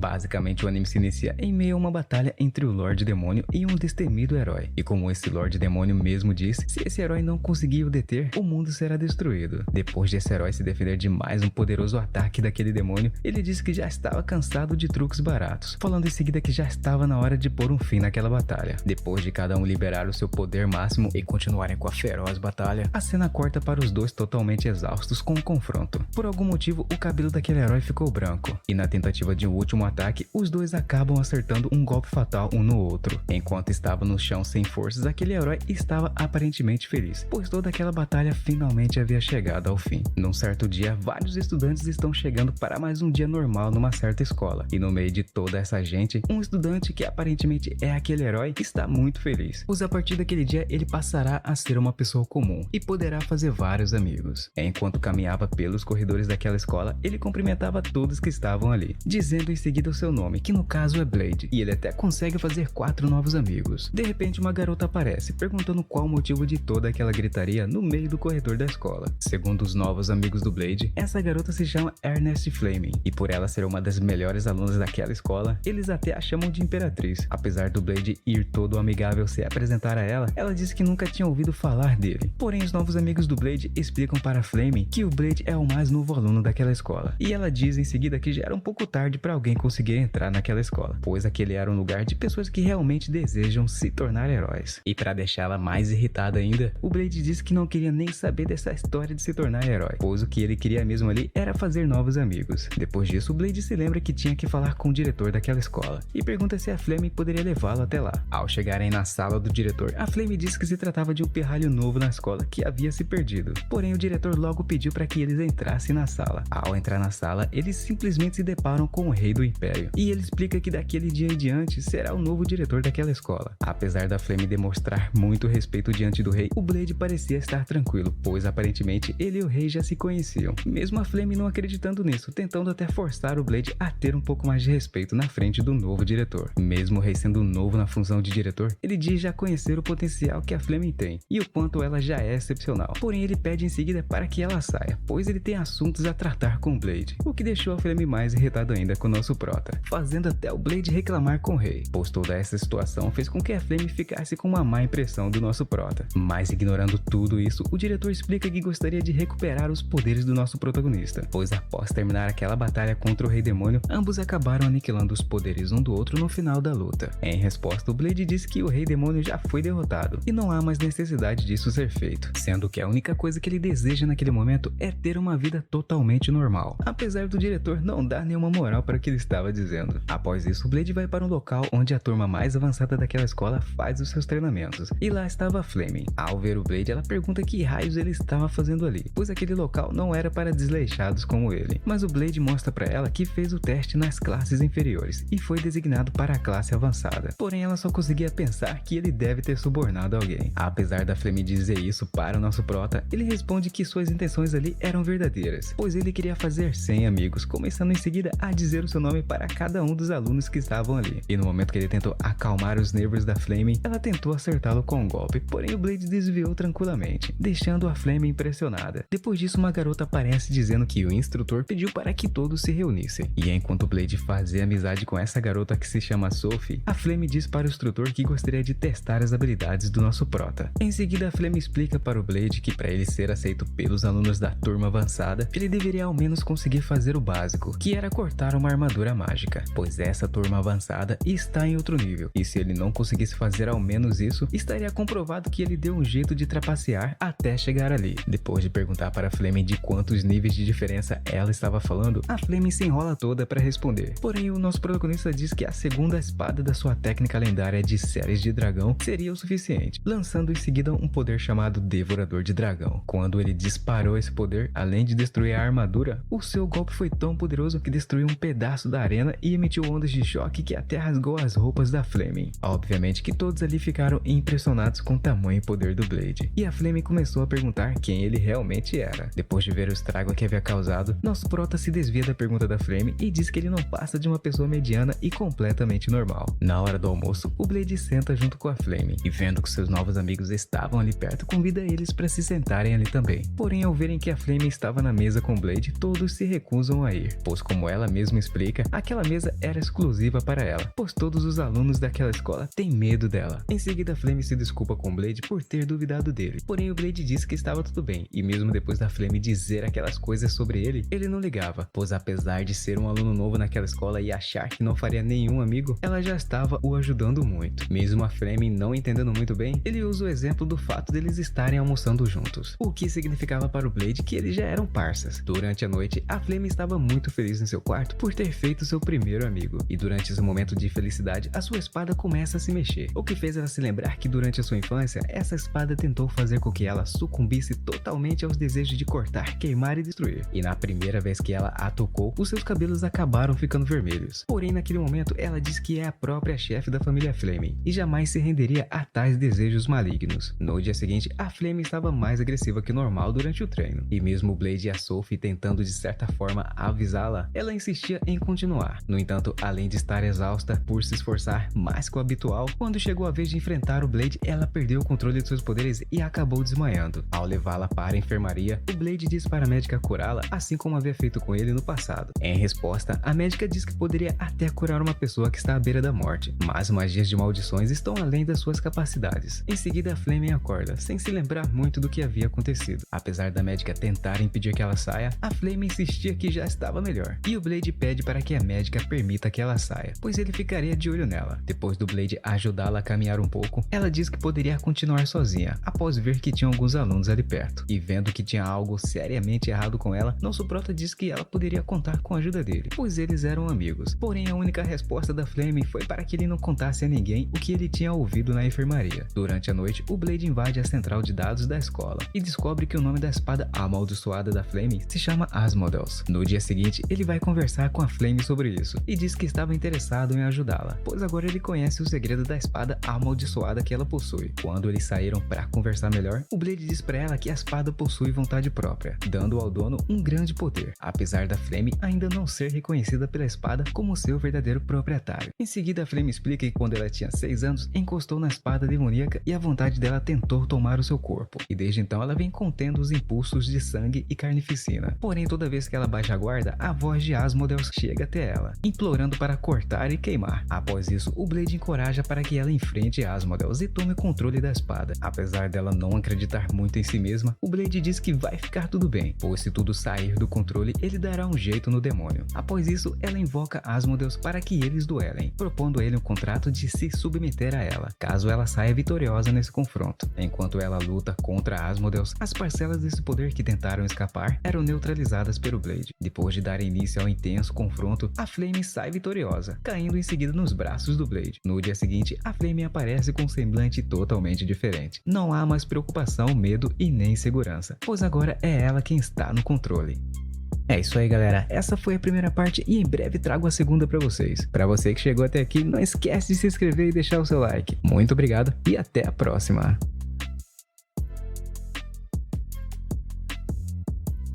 Basicamente, o anime se inicia em meio a uma batalha entre o Lorde Demônio e um destemido herói. E como esse Lorde Demônio mesmo diz, se esse herói não conseguir o deter, o mundo será destruído. Depois de esse herói se defender de mais um poderoso ataque daquele demônio, ele disse que já estava cansado de truques baratos, falando em seguida que já estava na hora de pôr um fim naquela batalha. Depois de cada um liberar o seu poder máximo e continuarem com a feroz batalha, a cena corta para os dois totalmente exaustos com o confronto. Por algum motivo, o cabelo daquele herói ficou branco, e na tentativa de um último ataque, os dois acabam acertando um golpe fatal um no outro. Enquanto estava no chão sem forças, aquele herói estava aparentemente feliz, pois toda aquela batalha finalmente havia chegado ao fim. Num certo dia, vários estudantes estão chegando para mais um dia normal numa certa escola, e no meio de toda essa gente, um estudante que aparentemente é aquele herói está muito feliz, pois a partir daquele dia ele passará a ser uma pessoa comum e poderá fazer vários amigos. Enquanto caminhava pelos corredores daquela escola, ele cumprimentava todos que estavam ali, dizendo em seguida o seu nome, que no caso é Blade, e ele até consegue fazer 4 novos amigos. De repente, uma garota aparece, perguntando qual o motivo de toda aquela gritaria no meio do corredor da escola. Segundo os novos amigos do Blade, essa garota se chama Ernest Fleming, e por ela ser uma das melhores alunas daquela escola, eles até a chamam de Imperatriz. Apesar do Blade ir todo amigável se apresentar a ela, ela disse que nunca tinha ouvido falar dele. Porém, os novos amigos do Blade explicam para Fleming que o Blade é o mais novo aluno daquela escola, e ela diz em seguida que já era um pouco tarde para alguém conseguir entrar naquela escola, pois aquele era um lugar de pessoas que realmente desejam se tornar heróis. E para deixá-la mais irritada ainda, o Blade disse que não queria nem saber dessa história de se tornar herói, pois o que ele queria mesmo ali era fazer novos amigos. Depois disso, o Blade se lembra que tinha que falar com o diretor daquela escola e pergunta se a Fleming poderia levá-lo até lá. Ao chegarem na sala do diretor, a Fleming disse que se tratava de um pirralho novo na escola que havia se perdido. Porém, o diretor logo pediu para que eles entrassem na sala. Ao entrar na sala, eles simplesmente se deparam com o rei do império, e ele explica que daquele dia em diante será o novo diretor daquela escola. Apesar da Fleming demonstrar muito respeito diante do rei, o Blade parecia estar tranquilo, pois aparentemente ele e o rei já se conheciam. Mesmo a Fleming não acreditando nisso, tentando até forçar o Blade a ter um pouco mais de respeito na frente do novo diretor. Mesmo o rei sendo novo na função de diretor, ele diz já conhecer o potencial que a Fleming tem e o quanto ela já é excepcional. Porém, ele pede em seguida para que ela saia, pois ele tem assuntos a tratar com o Blade, o que deixou a Fleming mais irritado ainda com o nosso prota, fazendo até o Blade reclamar com o rei, pois toda essa situação fez com que a Fleming ficasse com uma má impressão do nosso prota. Mas ignorando tudo isso, o diretor explica que gostaria de recuperar os poderes do nosso protagonista, pois após terminar aquela batalha contra o Rei Demônio, ambos acabaram aniquilando os poderes um do outro no final da luta. Em resposta, o Blade diz que o Rei Demônio já foi derrotado e não há mais necessidade disso ser feito, sendo que a única coisa que ele deseja naquele momento é ter uma vida totalmente normal, apesar do diretor não dar nenhuma moral para o que ele estava dizendo. Após isso, o Blade vai para um local onde a turma mais avançada daquela escola faz os seus treinamentos, e lá estava a Fleming. Ao ver o Blade, ela pergunta que raios ele estava fazendo ali, pois aquele local não era para desleixados como ele, mas o Blade mostra para ela que fez o teste nas classes inferiores e foi designado para a classe avançada. Porém, ela só conseguia pensar que ele deve ter subornado alguém. Apesar da Fleming dizer isso para o nosso prota, ele responde que suas intenções ali eram verdadeiras, pois ele queria fazer 100 amigos, começando em seguida a dizer o seu nome para cada um dos alunos que estavam ali. E no momento que ele tentou acalmar os nervos da Fleming, ela tentou acertá-lo com um golpe, porém o Blade desviou tranquilamente, deixando a Fleming impressionada. Depois disso, uma garota aparece dizendo que o instrutor pediu para que todos se reunissem. E enquanto o Blade fazia amizade com essa garota que se chama Sophie, a Fleming diz para o instrutor que gostaria de testar as habilidades do nosso prota. Em seguida, a Fleming explica para o Blade que para ele ser aceito pelos alunos da turma avançada, ele deveria ao menos conseguir fazer o básico, que era cortar uma armadura mágica, pois essa turma avançada está em outro nível, e se ele não conseguisse fazer ao menos isso, estaria comprovado que ele deu um jeito de trapacear até chegar ali. Depois de perguntar para a Fleming de quantos níveis de diferença ela estava falando, a Fleming se enrola toda para responder. Porém, o nosso protagonista diz que a segunda espada da sua técnica lendária de séries de dragão seria o suficiente, lançando em seguida um poder chamado Devorador de Dragão. Quando ele disparou esse poder, além de destruir a armadura, o seu golpe foi tão poderoso que destruiu um pedaço da arena e emitiu ondas de choque que até rasgou as roupas da Fleming. Obviamente que todos ali ficaram impressionados com o tamanho e poder do Blade, e a Fleming começou a perguntar quem ele realmente era. Depois de ver o estrago que havia causado, nosso prota se desvia da pergunta da Fleming e diz que ele não passa de uma pessoa mediana e completamente normal. Na hora do almoço, o Blade senta junto com a Fleming e, vendo que seus novos amigos estavam ali perto, convida eles para se sentarem ali também. Porém, ao verem que a Fleming estava na mesa com o Blade, todos se recusam a ir, pois como ela mesma explica, aquela mesa era exclusiva para ela, pois todos os alunos daquela escola têm medo dela. Em seguida, Flame se desculpa com Blade por ter duvidado dele, porém o Blade disse que estava tudo bem, e mesmo depois da Flame dizer aquelas coisas sobre ele, ele não ligava, pois apesar de ser um aluno novo naquela escola e achar que não faria nenhum amigo, ela já estava o ajudando muito. Mesmo a Flame não entendendo muito bem, ele usa o exemplo do fato deles estarem almoçando juntos, o que significava para o Blade que eles já eram parças. Durante a noite, a Flame estava muito feliz em seu quarto por ter feito seu primeiro amigo, e durante esse momento de felicidade, a sua espada começa a se mexer, o que fez ela se lembrar que durante a sua infância, essa espada tentou fazer com que ela sucumbisse totalmente aos desejos de cortar, queimar e destruir. E na primeira vez que ela a tocou, os seus cabelos acabaram ficando vermelhos. Porém, naquele momento, ela diz que é a própria chefe da família Flame e jamais se renderia a tais desejos malignos. No dia seguinte, a Flame estava mais agressiva que normal durante o treino, e mesmo o Blade e a Sophie tentando de certa forma avisá-la, ela insistia em continuar. No entanto, além de estar exausta por se esforçar mais que o habitual, quando chegou a vez de enfrentar o Blade, ela perdeu o controle de seus poderes e acabou desmaiando. Ao levá-la para a enfermaria, o Blade diz para a médica curá-la, assim como havia feito com ele no passado. Em resposta, a médica diz que poderia até curar uma pessoa que está à beira da morte, mas magias de maldições estão além das suas capacidades. Em seguida, a Flame acorda, sem se lembrar muito do que havia acontecido. Apesar da médica tentar impedir que ela saia, a Flame insistia que já estava melhor, e o Blade pede para que a médica permita que ela saia, pois ele ficaria de olho nela. Depois do Blade ajudá-la a caminhar um pouco, ela diz que poderia continuar sozinha, após ver que tinha alguns alunos ali perto, e vendo que tinha algo seriamente errado com ela, Nosso Prota diz que ela poderia contar com a ajuda dele, pois eles eram amigos. Porém, a única resposta da Flame foi para que ele não contasse a ninguém o que ele tinha ouvido na enfermaria. Durante a noite, o Blade invade a central de dados da escola e descobre que o nome da espada amaldiçoada da Flame se chama Asmodeus. No dia seguinte, ele vai conversar com a Flame sobre isso e diz que estava interessado em ajudá-la, pois agora ele conhece o segredo da espada amaldiçoada que ela possui. Quando eles saíram para conversar melhor, o Blade diz para ela que a espada possui vontade própria, dando ao dono um grande poder, apesar da Flame ainda não ser reconhecida pela espada como seu verdadeiro proprietário. Em seguida, a Flame explica que quando ela tinha 6 anos, encostou na espada demoníaca e a vontade dela tentou tomar o seu corpo, e desde então ela vem contendo os impulsos de sangue e carnificina. Porém, toda vez que ela baixa a guarda, a voz de Asmodeus chega até ela, implorando para cortar e queimar. Após isso, o Blade encoraja para que ela enfrente Asmodeus e tome controle da espada. Apesar dela não acreditar muito em si mesma, o Blade diz que vai ficar tudo bem, pois se tudo sair do controle, ele dará um jeito no demônio. Após isso, ela invoca Asmodeus para que eles duelem, propondo a ele um contrato de se submeter a ela, caso ela saia vitoriosa nesse confronto. Enquanto ela luta contra Asmodeus, as parcelas desse poder que tentaram escapar eram neutralizadas pelo Blade. Depois de dar início ao intenso confronto, a Flame sai vitoriosa, caindo em seguida nos braços do Blade. No dia seguinte, a Flame aparece com um semblante totalmente diferente. Não há mais preocupação, medo e nem insegurança, pois agora é ela quem está no controle. É isso aí, galera, essa foi a primeira parte e em breve trago a segunda pra vocês. Pra você que chegou até aqui, não esquece de se inscrever e deixar o seu like. Muito obrigado e até a próxima!